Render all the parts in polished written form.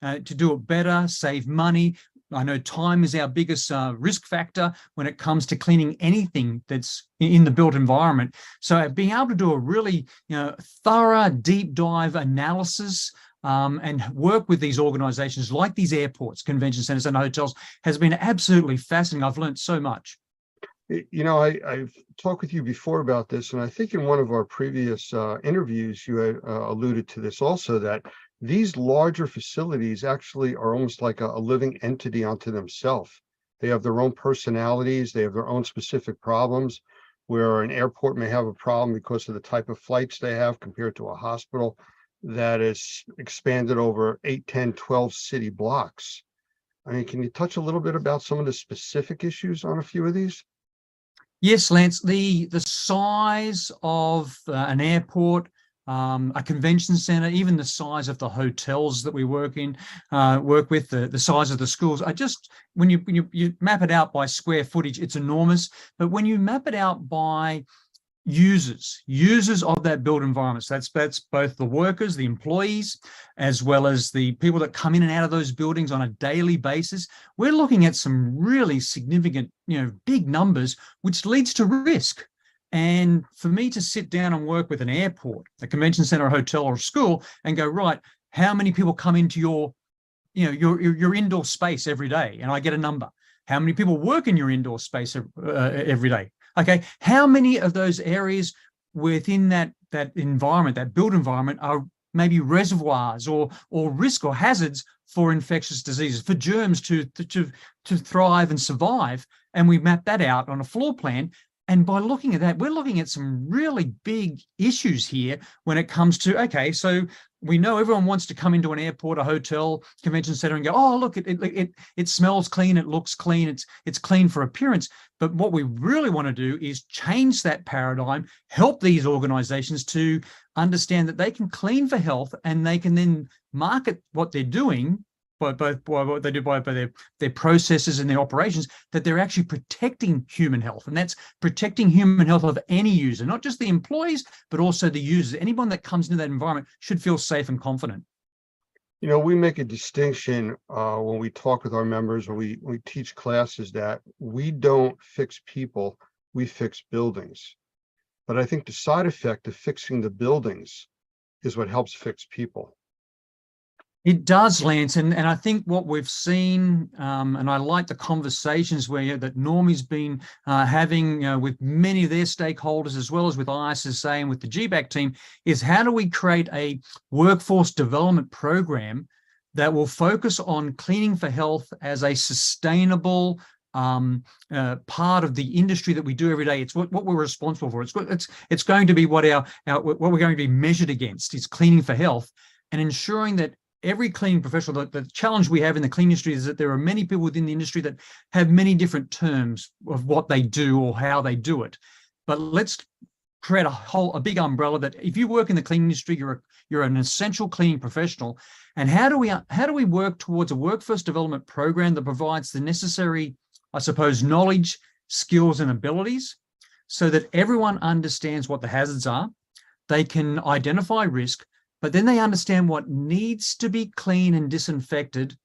to do it better, save money. I know time is our biggest risk factor when it comes to cleaning anything that's in the built environment. So being able to do a really thorough, deep dive analysis and work with these organizations like these airports, convention centers, and hotels has been absolutely fascinating. I've learned so much. I've talked with you before about this, and I think in one of our previous interviews, you had alluded to this also, that these larger facilities actually are almost like a living entity unto themselves. They have their own personalities, they have their own specific problems, where an airport may have a problem because of the type of flights they have compared to a hospital that is expanded over 8, 10, 12 city blocks. I mean, can you touch a little bit about some of the specific issues on a few of these? Yes, Lance, the size of an airport, a convention center, even the size of the hotels that we work with, the size of the schools. When you map it out by square footage, it's enormous. But when you map it out by users of that built environment, so that's both the workers, the employees, as well as the people that come in and out of those buildings on a daily basis, we're looking at some really significant, big numbers, which leads to risk. And for me to sit down and work with an airport, a convention center, a hotel, or a school, and go, right, how many people come into your indoor space every day? And I get a number. How many people work in your indoor space every day? Okay, how many of those areas within that environment, that built environment, are maybe reservoirs or risk or hazards for infectious diseases, for germs to thrive and survive? And we map that out on a floor plan. And by looking at that, we're looking at some really big issues here when it comes to, okay, so we know everyone wants to come into an airport, a hotel, convention center, and go, oh, look, it smells clean, it looks clean, it's clean for appearance. But what we really want to do is change that paradigm, help these organizations to understand that they can clean for health, and they can then market what they're doing by what they do by their processes and their operations, that they're actually protecting human health. And that's protecting human health of any user, not just the employees, but also the users. Anyone that comes into that environment should feel safe and confident. We make a distinction when we talk with our members, or we teach classes, that we don't fix people, we fix buildings. But I think the side effect of fixing the buildings is what helps fix people. It does, Lance, and I think what we've seen, and I like the conversations that Normie's been having with many of their stakeholders, as well as with ISSA and with the GBAC team, is how do we create a workforce development program that will focus on cleaning for health as a sustainable part of the industry that we do every day. It's what we're responsible for. It's going to be what we're going to be measured against. Is cleaning for health, and ensuring that every cleaning professional, the challenge we have in the cleaning industry is that there are many people within the industry that have many different terms of what they do or how they do it. But let's create a big umbrella that if you work in the cleaning industry, you're an essential cleaning professional. And how do we work towards a workforce development program that provides the necessary, I suppose, knowledge, skills, and abilities, so that everyone understands what the hazards are, they can identify risk, but then they understand what needs to be clean and disinfected.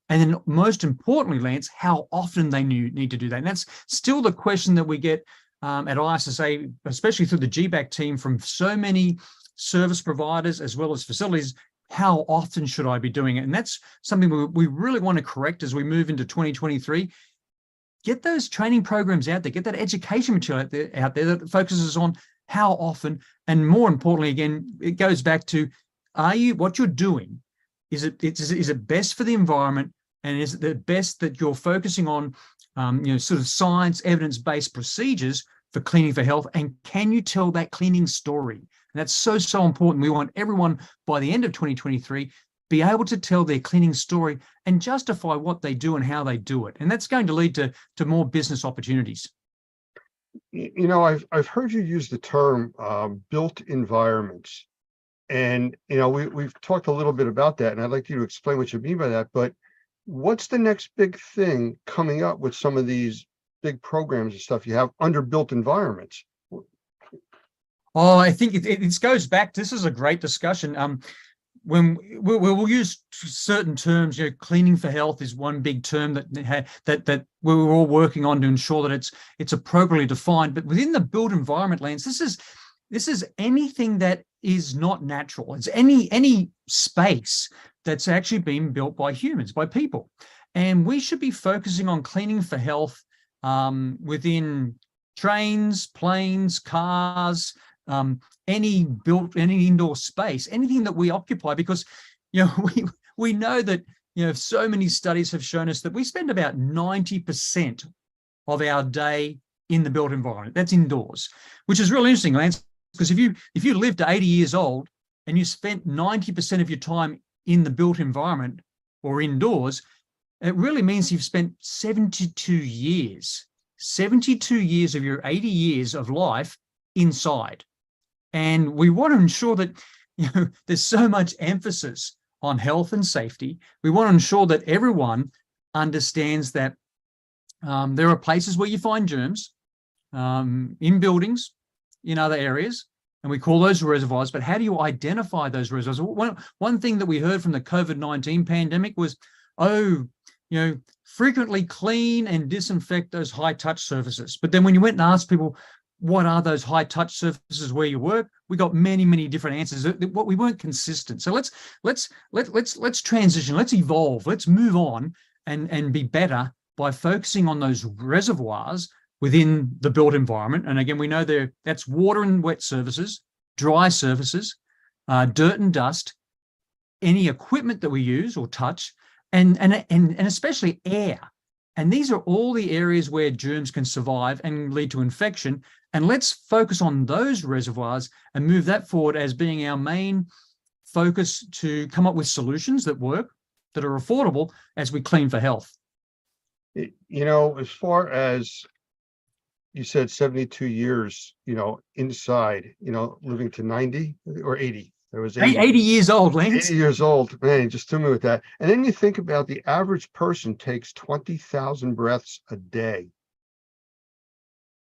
And then most importantly, Lance, how often they need to do that. And that's still the question that we get at ISSA, especially through the GBAC team, from so many service providers as well as facilities. How often should I be doing it? And that's something we really want to correct as we move into 2023. Get those training programs out there, get that education material out there that focuses on how often, and more importantly, again, it goes back to, what you're doing, is it best for the environment, and is it the best that you're focusing on, sort of science, evidence-based procedures for cleaning for health, and can you tell that cleaning story? And that's so important. We want everyone by the end of 2023 be able to tell their cleaning story and justify what they do and how they do it, and that's going to lead to more business opportunities. I've heard you use the term built environments, and we've talked a little bit about that, and I'd like you to explain what you mean by that. But what's the next big thing coming up with some of these big programs and stuff you have under built environments? Oh, I think it goes back. This is a great discussion. when we'll use certain terms, cleaning for health is one big term that we're all working on to ensure that it's appropriately defined. But within the built environment, Lance, this is anything that is not natural. It's any space that's actually been built by humans, by people. And we should be focusing on cleaning for health within trains, planes, cars, any indoor space, anything that we occupy, because we know that so many studies have shown us that we spend about 90% of our day in the built environment. That's indoors, which is really interesting, Lance, because if you lived to 80 years old and you spent 90% of your time in the built environment or indoors, it really means you've spent 72 years of your 80 years of life inside. And we want to ensure that there's so much emphasis on health and safety. We want to ensure that everyone understands that there are places where you find germs in buildings, in other areas, and we call those reservoirs. But how do you identify those reservoirs? One thing that we heard from the COVID-19 pandemic was, frequently clean and disinfect those high-touch surfaces. But then when you went and asked people, what are those high-touch surfaces where you work, we got many, many different answers. What we weren't consistent. So let's transition, let's evolve, let's move on and be better by focusing on those reservoirs within the built environment. And again, we know that's water and wet surfaces, dry surfaces, dirt and dust, any equipment that we use or touch, and especially air. And these are all the areas where germs can survive and lead to infection. And let's focus on those reservoirs and move that forward as being our main focus to come up with solutions that work, that are affordable as we clean for health. As far as you said, 72 years, inside, living to 90 or 80. There was 80 years old, Lance. 80 years old, man, just threw me with that. And then you think about the average person takes 20,000 breaths a day,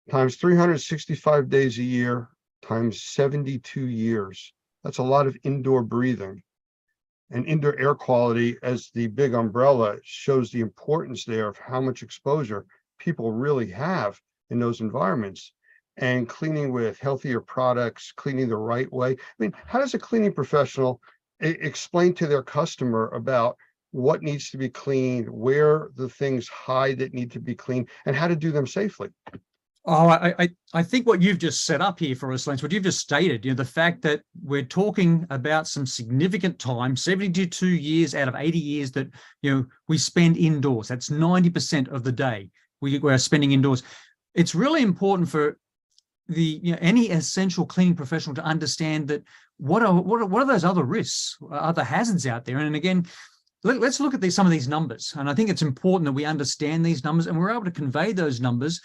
times 365 days a year, times 72 years. That's a lot of indoor breathing. And indoor air quality, as the big umbrella, shows the importance there of how much exposure people really have in those environments. And cleaning with healthier products, cleaning the right way. I mean, how does a cleaning professional explain to their customer about what needs to be cleaned, where the things hide that need to be cleaned, and how to do them safely? Oh, I think what you've just set up here for us, Lance, what you've just stated, the fact that we're talking about some significant time, 72 years out of 80 years that, we spend indoors. That's 90% of the day we're spending indoors. It's really important for any essential cleaning professional to understand that what are those other risks, other hazards out there. And again, let's look at some of these numbers. And I think it's important that we understand these numbers and we're able to convey those numbers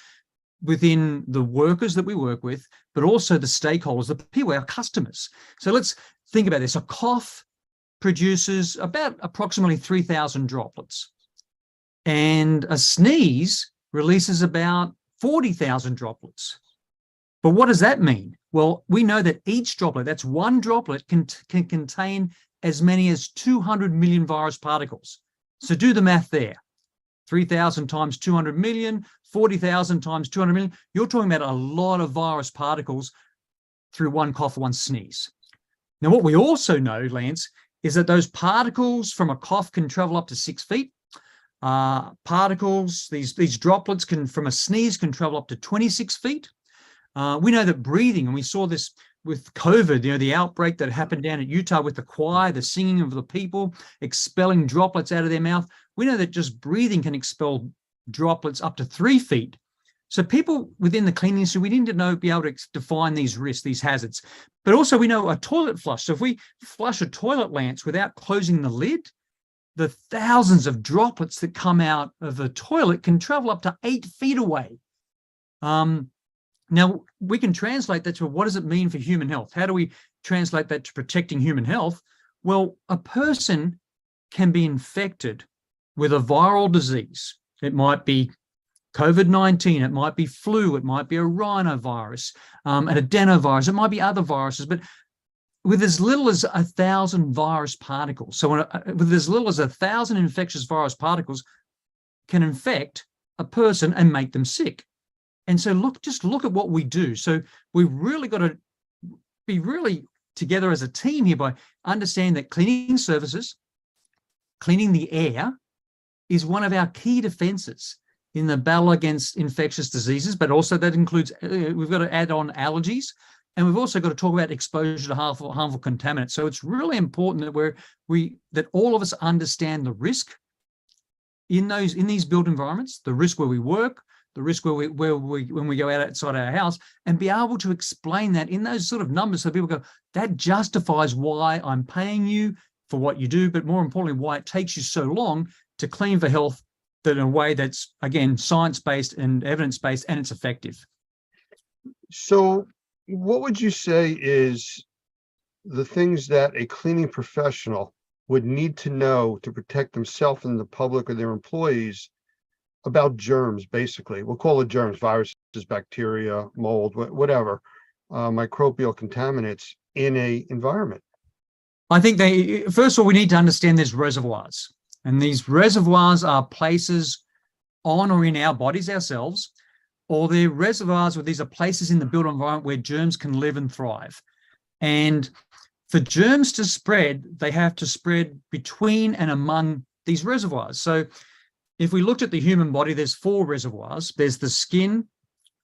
within the workers that we work with, but also the stakeholders, the people, our customers. So let's think about this. A cough produces about approximately 3,000 droplets, and a sneeze releases about 40,000 droplets. But what does that mean? Well, we know that each droplet, that's one droplet, can contain as many as 200 million virus particles. So do the math there. 3,000 times 200 million, 40,000 times 200 million. You're talking about a lot of virus particles through one cough, one sneeze. Now, what we also know, Lance, is that those particles from a cough can travel up to 6 feet. Particles, these droplets from a sneeze can travel up to 26 feet. We know that breathing, and we saw this with COVID, the outbreak that happened down at Utah with the choir, the singing of the people, expelling droplets out of their mouth. We know that just breathing can expel droplets up to 3 feet. So people within the cleaning industry, we need to be able to define these risks, these hazards. But also we know a toilet flush. So if we flush a toilet, Lance, without closing the lid, the thousands of droplets that come out of the toilet can travel up to 8 feet away. Now, we can translate that to what does it mean for human health? How do we translate that to protecting human health? Well, a person can be infected with a viral disease. It might be COVID-19, it might be flu, it might be a rhinovirus, an adenovirus, it might be other viruses. But with as little as 1,000 virus particles. So with as little as 1,000 infectious virus particles can infect a person and make them sick. And so just look at what we do. So we've really got to be really together as a team here by understanding that cleaning surfaces, cleaning the air is one of our key defenses in the battle against infectious diseases, but also that includes, we've got to add on allergies, and we've also got to talk about exposure to harmful contaminants. So it's really important that that all of us understand the risk in these built environments, the risk where we work, the risk when we go outside our house, and be able to explain that in those sort of numbers so people go, that justifies why I'm paying you for what you do, but more importantly, why it takes you so long to clean for health, that in a way that's, again, science-based and evidence-based, and it's effective. So what would you say is the things that a cleaning professional would need to know to protect themselves and the public or their employees about germs? Basically, we'll call it germs, viruses, bacteria, mold, whatever, microbial contaminants in a environment. I think first of all, we need to understand there's reservoirs, and these reservoirs are places on or in our bodies ourselves, or they're reservoirs where these are places in the built environment where germs can live and thrive. And for germs to spread, they have to spread between and among these reservoirs. So if we looked at the human body, there's 4 reservoirs. There's the skin,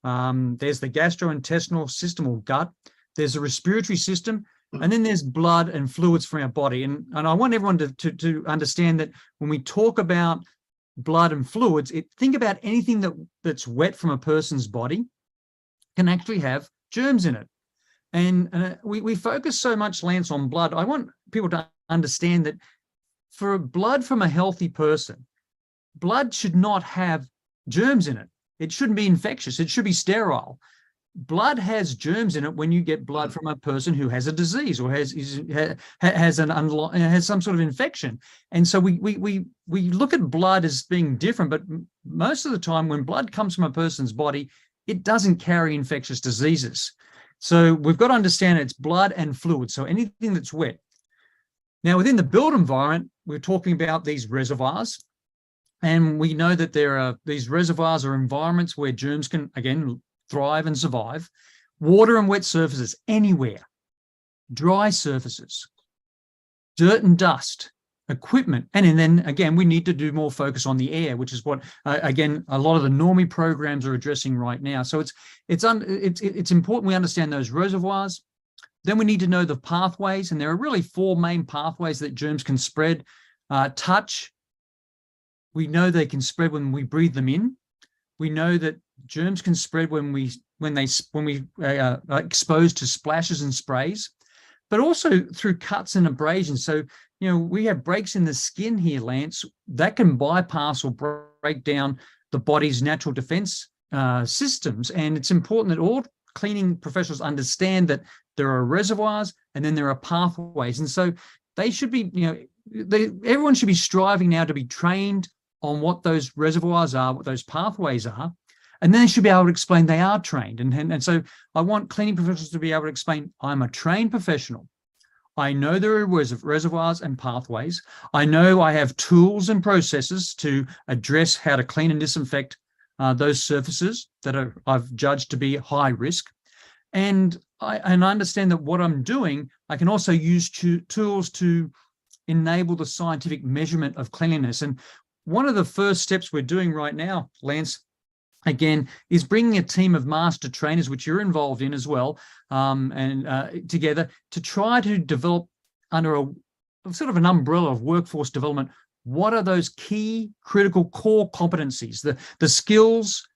there's the gastrointestinal system or gut, there's a respiratory system, and then there's blood and fluids from our body. And I want everyone to understand that when we talk about blood and fluids, think about anything that's wet from a person's body can actually have germs in it. And we focus so much, Lance, on blood. I want people to understand that for blood from a healthy person, blood should not have germs in it. It shouldn't be infectious. It should be sterile. Blood has germs in it when you get blood from a person who has a disease or has some sort of infection. And so we look at blood as being different, but most of the time when blood comes from a person's body, it doesn't carry infectious diseases. So we've got to understand it's blood and fluid, so anything that's wet. Now, within the built environment, we're talking about these reservoirs, and we know that these reservoirs are environments where germs can, again, thrive and survive. Water and wet surfaces anywhere, dry surfaces, dirt and dust, equipment, and then again we need to do more focus on the air, which is what again a lot of the normie programs are addressing right now. So it's important we understand those reservoirs. Then we need to know the pathways, and there are really 4 main pathways that germs can spread. Touch, we know they can spread when we breathe them in. We know that germs can spread when we are exposed to splashes and sprays, but also through cuts and abrasions. So, you know, we have breaks in the skin here, Lance, that can bypass or break down the body's natural defense systems. And it's important that all cleaning professionals understand that there are reservoirs and then there are pathways. And so they should be, you know, everyone should be striving now to be trained on what those reservoirs are, what those pathways are, and then they should be able to explain they are trained. And so I want cleaning professionals to be able to explain, I'm a trained professional. I know there are reservoirs and pathways. I know I have tools and processes to address how to clean and disinfect those surfaces that I've judged to be high risk. And I understand that what I'm doing, I can also use tools to enable the scientific measurement of cleanliness. And one of the first steps we're doing right now, Lance, again, is bringing a team of master trainers, which you're involved in as well, together to try to develop under a sort of an umbrella of workforce development. What are those key critical core competencies, the skills,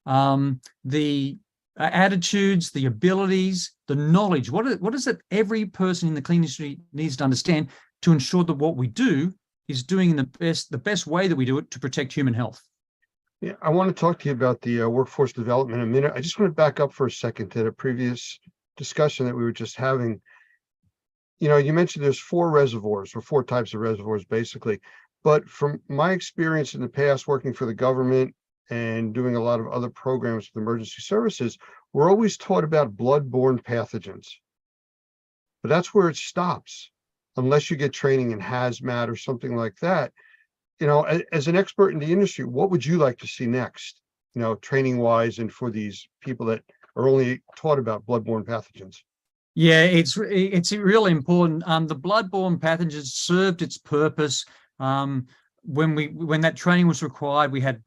the attitudes, the abilities, the knowledge? What is it every person in the cleaning industry needs to understand to ensure that what we do is doing the best way that we do it to protect human health? Yeah, I want to talk to you about the workforce development in a minute. I just want to back up for a second to the previous discussion that we were just having. You know, you mentioned there's 4 reservoirs, or 4 types of reservoirs, basically. But from my experience in the past, working for the government and doing a lot of other programs with emergency services, we're always taught about bloodborne pathogens. but that's where it stops. Unless you get training in hazmat or something like that. You know, as an expert in the industry, what would you like to see next? You know, training wise, and for these people that are only taught about bloodborne pathogens. Yeah, it's really important. The bloodborne pathogens served its purpose. When that training was required, we had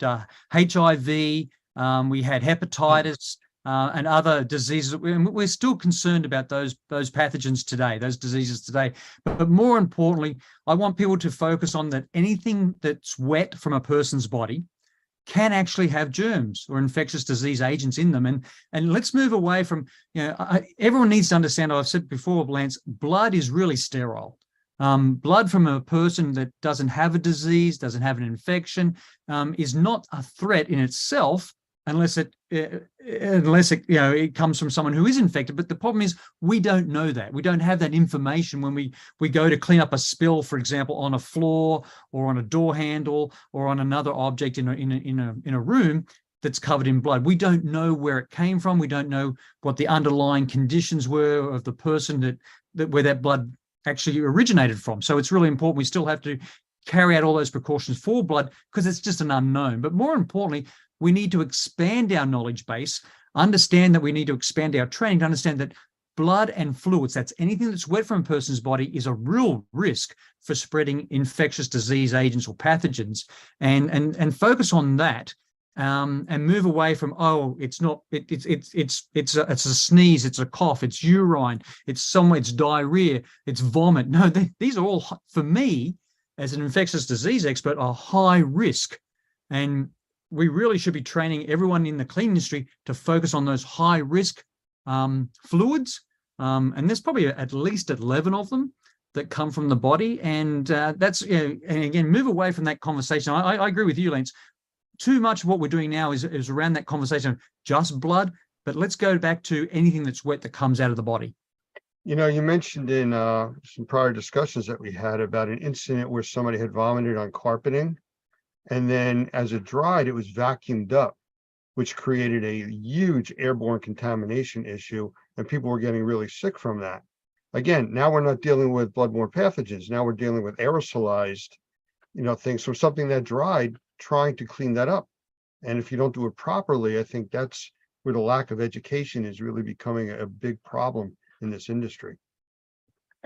HIV, we had hepatitis, and other diseases. We're still concerned about those pathogens today, those diseases today. But more importantly, I want people to focus on that anything that's wet from a person's body can actually have germs or infectious disease agents in them. And let's move away from, everyone needs to understand, I've said before, Lance, blood is really sterile. Blood from a person that doesn't have a disease, doesn't have an infection, is not a threat in itself, unless it comes from someone who is infected. But the problem is we don't know that. We don't have that information when we go to clean up a spill, for example, on a floor or on a door handle or on another object in a room that's covered in blood. We don't know where it came from. We don't know what the underlying conditions were of the person where that blood actually originated from. So it's really important. We still have to carry out all those precautions for blood because it's just an unknown. But more importantly, we need to expand our knowledge base, understand that we need to expand our training to understand that blood and fluids, that's anything that's wet from a person's body, is a real risk for spreading infectious disease agents or pathogens, and focus on that, and move away from, it's a sneeze, it's a cough, it's urine, it's diarrhea, it's vomit. No, these are all, for me, as an infectious disease expert, are high risk. And we really should be training everyone in the cleaning industry to focus on those high risk fluids. And there's probably at least 11 of them that come from the body. And that's, and again, move away from that conversation. I agree with you, Lance. Too much of what we're doing now is around that conversation of just blood, but let's go back to anything that's wet that comes out of the body. You know, you mentioned in some prior discussions that we had about an incident where somebody had vomited on carpeting, and then as it dried, it was vacuumed up, which created a huge airborne contamination issue, and people were getting really sick from that. Again, now we're not dealing with bloodborne pathogens. Now we're dealing with aerosolized, things from something that dried, trying to clean that up. And if you don't do it properly, I think that's where the lack of education is really becoming a big problem in this industry.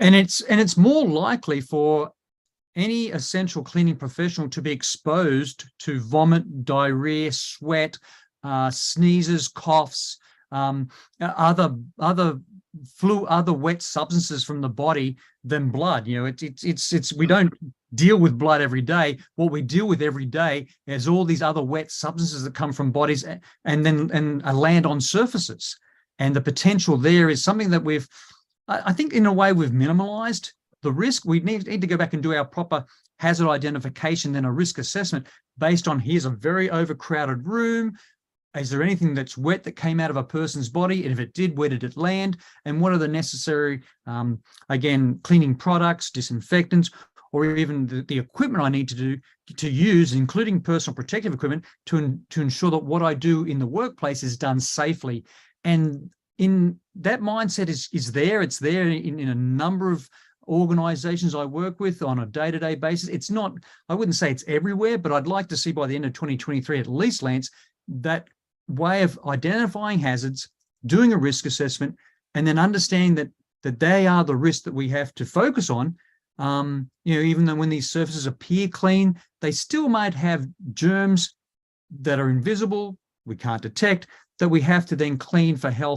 And it's more likely for any essential cleaning professional to be exposed to vomit, diarrhea, sweat, sneezes, coughs, other wet substances from the body than blood. We don't deal with blood every day. What we deal with every day is all these other wet substances that come from bodies and land on surfaces. And the potential there is something that I think in a way we've minimalized the risk. We need to go back and do our proper hazard identification, then a risk assessment based on, here's a very overcrowded room. Is there anything that's wet that came out of a person's body? And if it did, where did it land? And what are the necessary, again, cleaning products, disinfectants, or even the equipment I need to use, including personal protective equipment, to ensure that what I do in the workplace is done safely. And in that mindset is there. It's there in a number of organizations I work with on a day-to-day basis. It's not, I wouldn't say it's everywhere, but I'd like to see by the end of 2023, at least, Lance, that way of identifying hazards, doing a risk assessment, and then understanding that they are the risks that we have to focus on. Even though when these surfaces appear clean, they still might have germs that are invisible, we can't detect, that we have to then clean for health